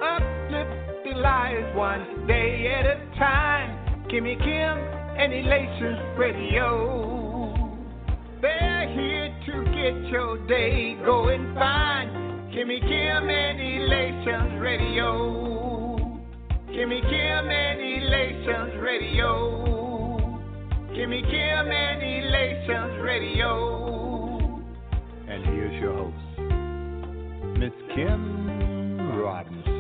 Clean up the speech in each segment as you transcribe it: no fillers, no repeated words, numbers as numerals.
Uplift the lives one day at a time. Kimmy Kim and Elations Radio. They're here to get your day going fine. Kimmy Kim and Elations Radio. Kimmy Kim and Elations Radio. Kimmy Kim and Elations Radio. And here's your host, Miss Kim Robinson.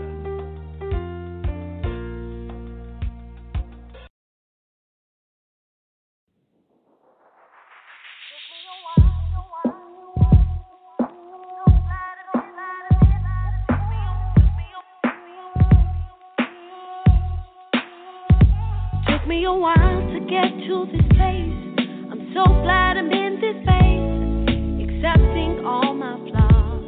Took me a while to get to this place. I'm so glad I'm in this space, accepting all my flaws,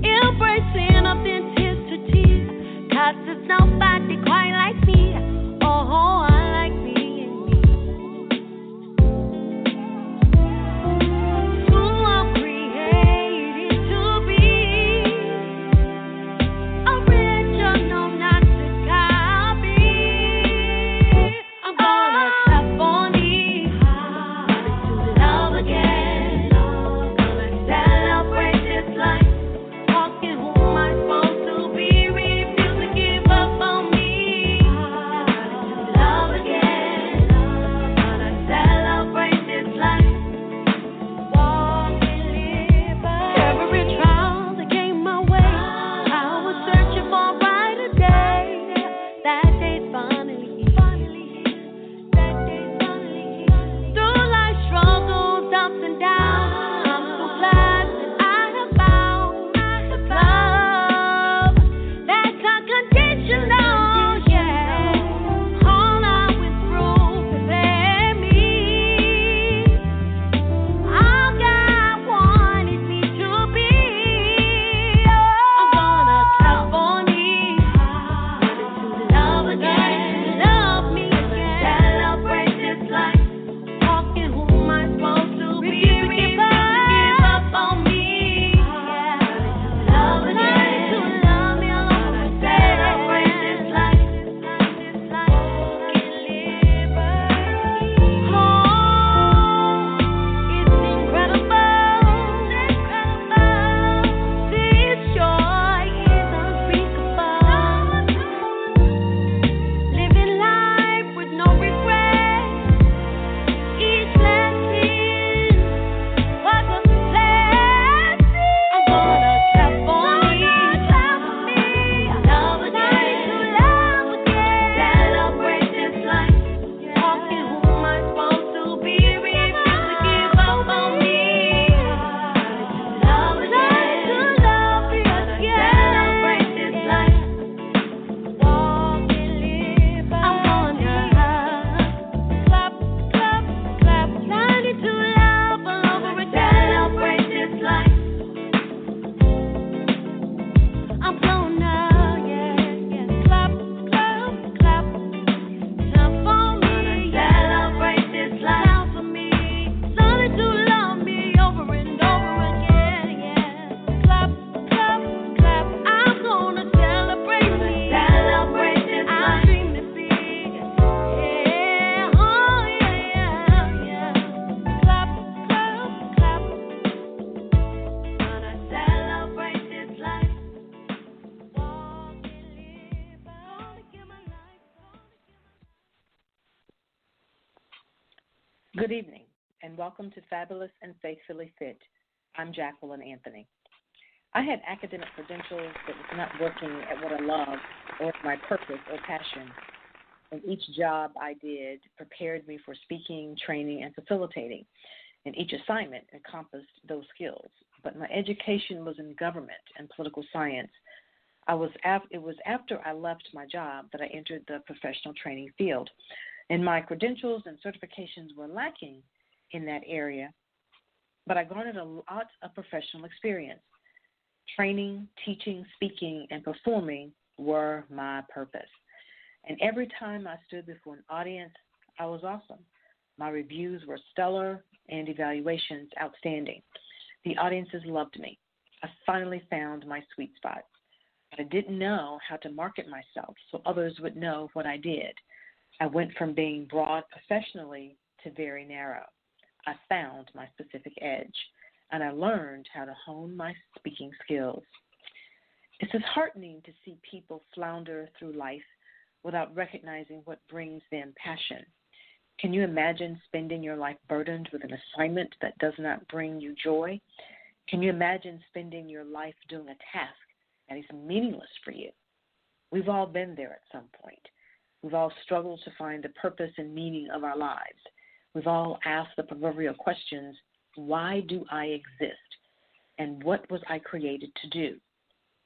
embracing authenticity, 'cause there's nobody quite like me. Oh, I like me and me. Who I'm created to be, original, not to copy. I'm gonna clap on me, to love again. Gonna celebrate this life, walking who am I supposed to be. Refuse to give up on me. Love again. Gonna celebrate this life, walk and live. Every trial that came my way, I was searching for a brighter day. That day's finally here. That day's finally here. Through life's struggles, ups and downs, I'm so glad that I have found the love that's unconditional. Yeah, all I went through prepared me. All God wanted me to be. I'm gonna clap on me, to love again, love me again. Celebrate this life, walking who am I supposed to be. Refuse to give up on me. Love again, to love me alone. Celebrate this life, walk and live. Oh, it's incredible. This joy is unspeakable. Living life with no regrets. Each lesson was a blessing. I'm gonna clap on me, love again, to love again. Celebrate this life, walking who am I supposed to be. Refuse to give up on me. Love again, to love me again. Celebrate this life, walk and live. I'm gonna clap, clap, clap, learning to love all over again. Celebrate this life. I'm gonna, yeah, clap, clap, clap, clap for me. Celebrate this life for me. Learning to love me over and over again, yeah. Clap, clap, clap. I'm gonna celebrate me. Celebrate this life. I'm dreaming big, yeah, oh yeah, yeah. Clap, clap, clap. Gonna celebrate this life. Walk and live. Gonna give my life. Good evening, and welcome to Fablous and Faithfully Fit. I'm Jaclyn Anthony. I had academic credentials that was not working at what I love or my purpose or passion, and each job I did prepared me for speaking, training, and facilitating, and each assignment encompassed those skills. But my education was in government and political science. It was after I left my job that I entered the professional training field, and my credentials and certifications were lacking in that area, but I garnered a lot of professional experience. Training, teaching, speaking, and performing were my purpose. And every time I stood before an audience, I was awesome. My reviews were stellar and evaluations outstanding. The audiences loved me. I finally found my sweet spot, but I didn't know how to market myself so others would know what I did. I went from being broad professionally to very narrow. I found my specific edge, and I learned how to hone my speaking skills. It's disheartening to see people flounder through life without recognizing what brings them passion. Can you imagine spending your life burdened with an assignment that does not bring you joy? Can you imagine spending your life doing a task that is meaningless for you? We've all been there at some point. We've all struggled to find the purpose and meaning of our lives. We've all asked the proverbial questions, why do I exist? And what was I created to do?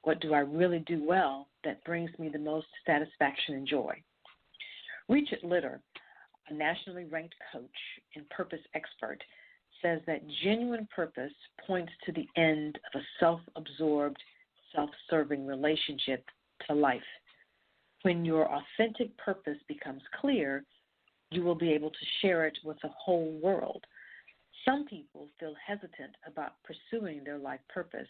What do I really do well that brings me the most satisfaction and joy? Richard Litter, a nationally ranked coach and purpose expert, says that genuine purpose points to the end of a self-absorbed, self-serving relationship to life. When your authentic purpose becomes clear, you will be able to share it with the whole world. Some people feel hesitant about pursuing their life purpose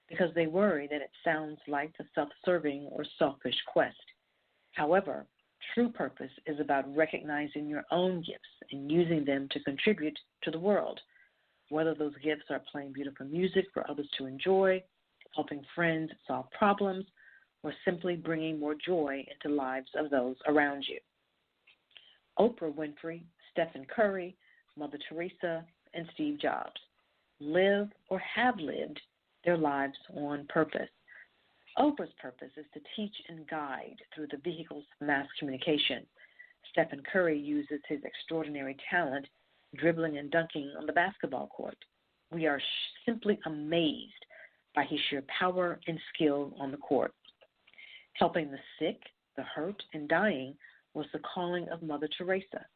because they worry that it sounds like a self-serving or selfish quest. However, true purpose is about recognizing your own gifts and using them to contribute to the world, whether those gifts are playing beautiful music for others to enjoy, helping friends solve problems, or simply bringing more joy into the lives of those around you. Oprah Winfrey, Stephen Curry, Mother Teresa, and Steve Jobs live or have lived their lives on purpose. Oprah's purpose is to teach and guide through the vehicles of mass communication. Stephen Curry uses his extraordinary talent dribbling and dunking on the basketball court. We are simply amazed by his sheer power and skill on the court. Helping the sick, the hurt, and dying was the calling of Mother Teresa.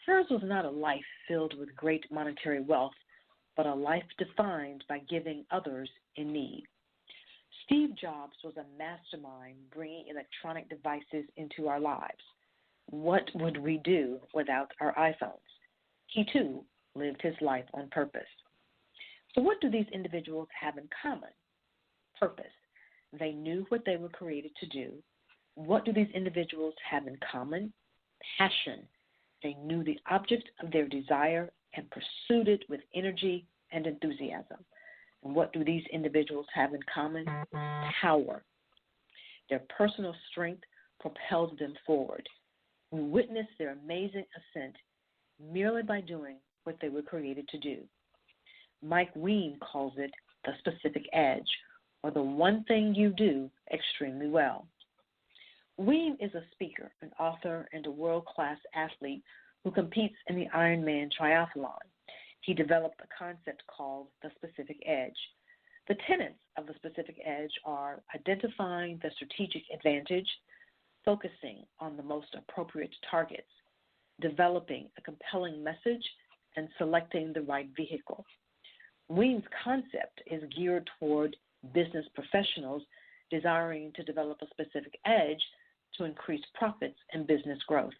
Hers was not a life filled with great monetary wealth, but a life defined by giving others in need. Steve Jobs was a mastermind bringing electronic devices into our lives. What would we do without our iPhones? He, too, lived his life on purpose. So what do these individuals have in common? Purpose. They knew what they were created to do. What do these individuals have in common? Passion. They knew the object of their desire and pursued it with energy and enthusiasm. And what do these individuals have in common? Power. Their personal strength propelled them forward. We witnessed their amazing ascent merely by doing what they were created to do. Mike Ween calls it the specific edge, or the one thing you do extremely well. Ween is a speaker, an author, and a world-class athlete who competes in the Ironman triathlon. He developed a concept called the specific edge. The tenets of the specific edge are identifying the strategic advantage, focusing on the most appropriate targets, developing a compelling message, and selecting the right vehicle. Ween's concept is geared toward business professionals desiring to develop a specific edge to increase profits and business growth.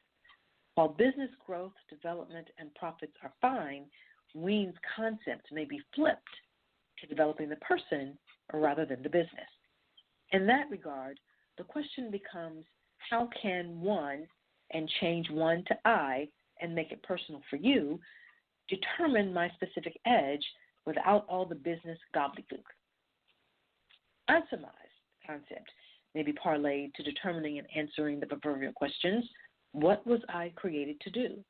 While business growth, development, and profits are fine, Ween's concept may be flipped to developing the person rather than the business. In that regard, the question becomes, how can one, and change one to I and make it personal for you, determine my specific edge without all the business gobbledygook? Itemized concept may be parlayed to determining and answering the proverbial questions. What was I created to do?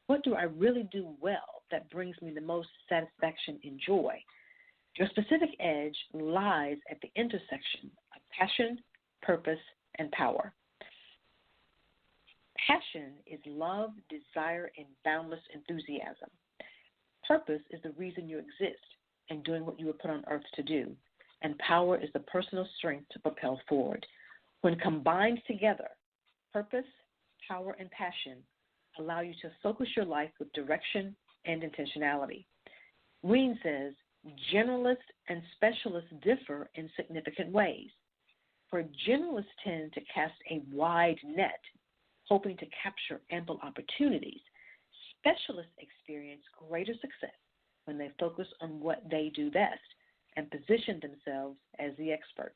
What do I really do well that brings me the most satisfaction and joy? Your specific edge lies at the intersection of passion, purpose, and power. Passion is love, desire, and boundless enthusiasm. Purpose is the reason you exist and doing what you were put on earth to do. And power is the personal strength to propel forward. When combined together, purpose, power, and passion allow you to focus your life with direction and intentionality. Ween says, generalists and specialists differ in significant ways. For generalists tend to cast a wide net, hoping to capture ample opportunities. Specialists experience greater success when they focus on what they do best and position themselves as the expert.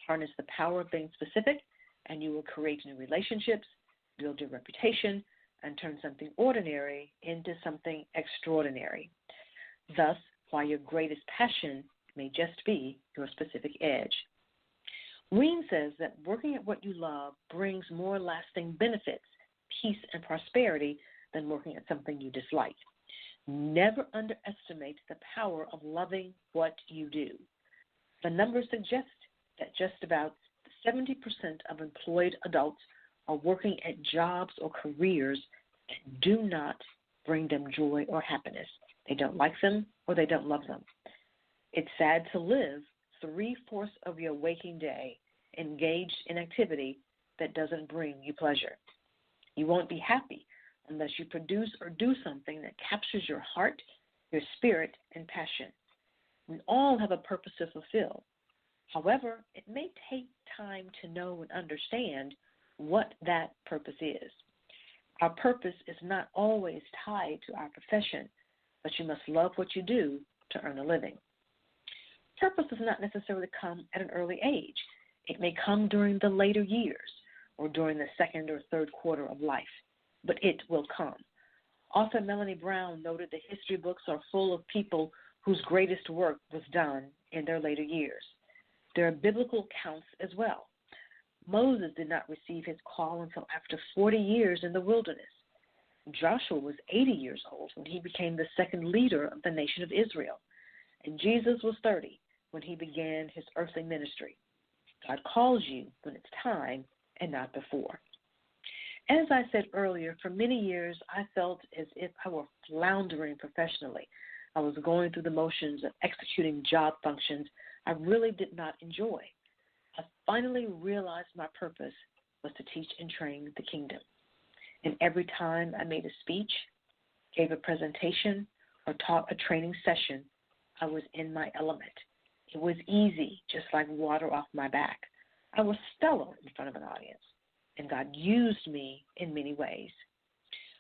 Harness the power of being specific, and you will create new relationships, build your reputation, and turn something ordinary into something extraordinary. Thus, while your greatest passion may just be your specific edge. Ween says that working at what you love brings more lasting benefits, peace, and prosperity than working at something you dislike. Never underestimate the power of loving what you do. The numbers suggest that just about 70% of employed adults are working at jobs or careers that do not bring them joy or happiness. They don't like them or they don't love them. It's sad to live 3/4 of your waking day engaged in activity that doesn't bring you pleasure. You won't be happy unless you produce or do something that captures your heart, your spirit, and passion. We all have a purpose to fulfill. However, it may take time to know and understand what that purpose is. Our purpose is not always tied to our profession, but you must love what you do to earn a living. Purpose does not necessarily come at an early age. It may come during the later years or during the second or third quarter of life, but it will come. Author Melanie Brown noted the history books are full of people whose greatest work was done in their later years. There are biblical accounts as well. Moses did not receive his call until after 40 years in the wilderness. Joshua was 80 years old when he became the second leader of the nation of Israel. And Jesus was 30 when he began his earthly ministry. God calls you when it's time and not before. As I said earlier, for many years I felt as if I were floundering professionally. I was going through the motions of executing job functions I really did not enjoy. I finally realized my purpose was to teach and train the kingdom. And every time I made a speech, gave a presentation, or taught a training session, I was in my element. It was easy, just like water off my back. I was stellar in front of an audience, and God used me in many ways.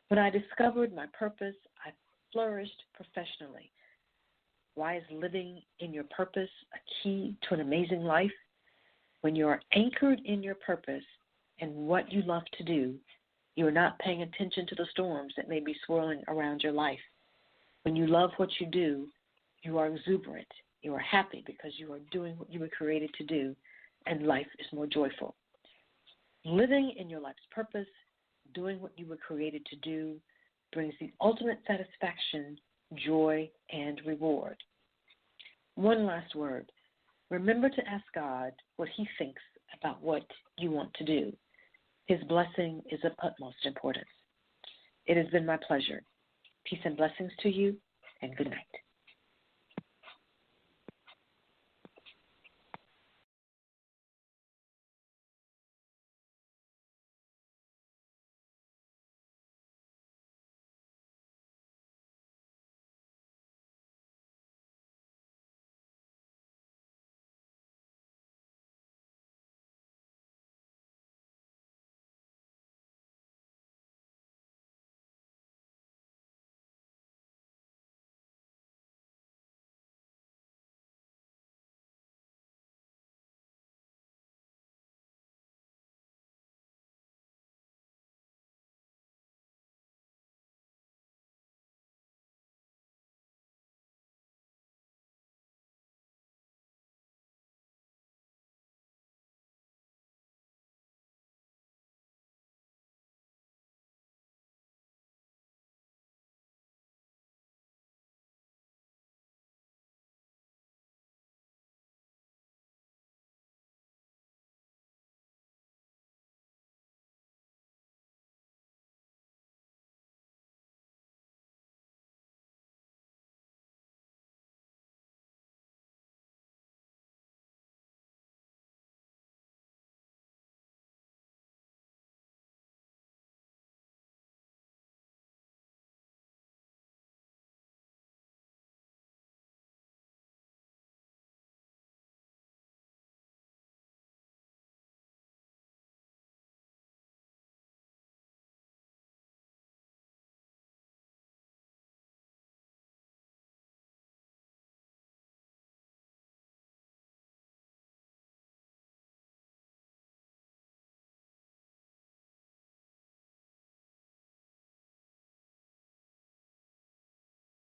When I discovered my purpose, I flourished professionally. Why is living in your purpose a key to an amazing life? When you are anchored in your purpose and what you love to do, you are not paying attention to the storms that may be swirling around your life. When you love what you do, you are exuberant. You are happy because you are doing what you were created to do, and life is more joyful. Living in your life's purpose, doing what you were created to do, brings the ultimate satisfaction, joy, and reward. One last word. Remember to ask God what he thinks about what you want to do. His blessing is of utmost importance. It has been my pleasure. Peace and blessings to you, and good night.